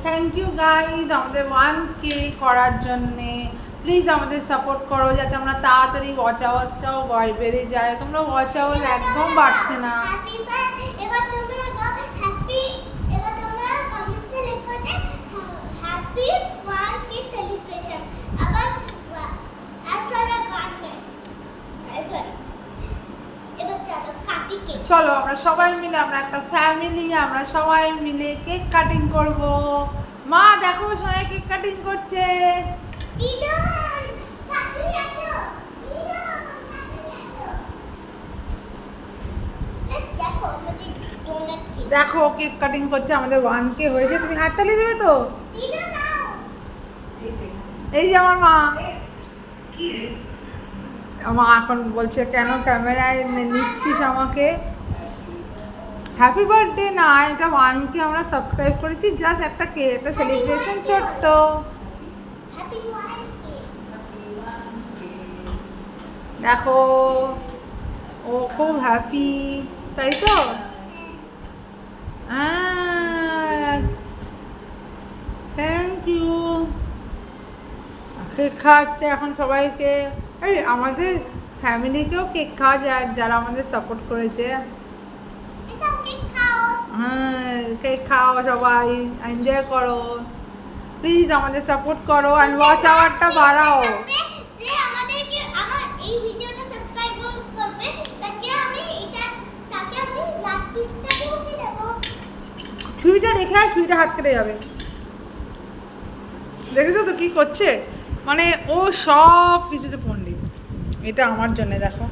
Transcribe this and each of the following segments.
Thank you guys আমাদের 1K করার জন্যে। প্লিজ আমাদের সাপোর্ট করো যাতে আমরা তাড়াতাড়ি ওয়াচ আওয়ার্সটাও বেড়ে যায়। তোমরা ওয়াচ আওয়ার একদম বাড়ছে না। চলো আমরা সবাই মিলে, আমরা একটা ফ্যামিলি, আমরা সবাই মিলে কেক কাটিং করব। মা দেখো সবাই কেক কাটিং করছে। দেখো কেক কাটিং করছে, আমাদের 1K হয়েছে। তুমি হাততালি দেবে তো? এই যে আমার মা, আমার এখন বলছে কেন ক্যামেরায় নিচ্ছিস আমাকে। হ্যাপি বার্থডে না, এটা 1K আমরা সাবস্ক্রাইব করেছি, জাস্ট একটা কেক, একটা সেলিব্রেশন ছোট্ট। দেখো ও খুব হ্যাপি, তাই তো? Thank you. কেক খাওয়াচ্ছে এখন সবাইকে। এই আমাদের ফ্যামিলিকেও কেক খাওয়া যায়, যারা আমাদের সাপোর্ট করেছে। হ্যাঁ কেক খাও, সবাই এনজয় করো। প্লিজ আমাদের সাপোর্ট করো আর ওয়াচ আওয়ারটা বাড়াও। ছুরিটা রেখে আর ছুরিটা হাত কেটে যাবে। দেখেছো তো কি করছে, মানে ও সব কিছুতে পণ্ডিত। এটা আমার জন্য, দেখো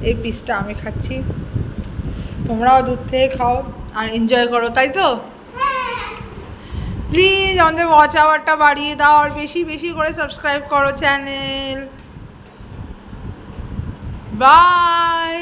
এই পিসটা আমি খাচ্ছি, তোমরাও দূর থেকে খাও আর এনজয় করো, তাই তো? প্লিজ আমাদের ওয়াচ আওয়ারটা বাড়িয়ে দাও আর বেশি বেশি করে সাবস্ক্রাইব করো চ্যানেল। বাই।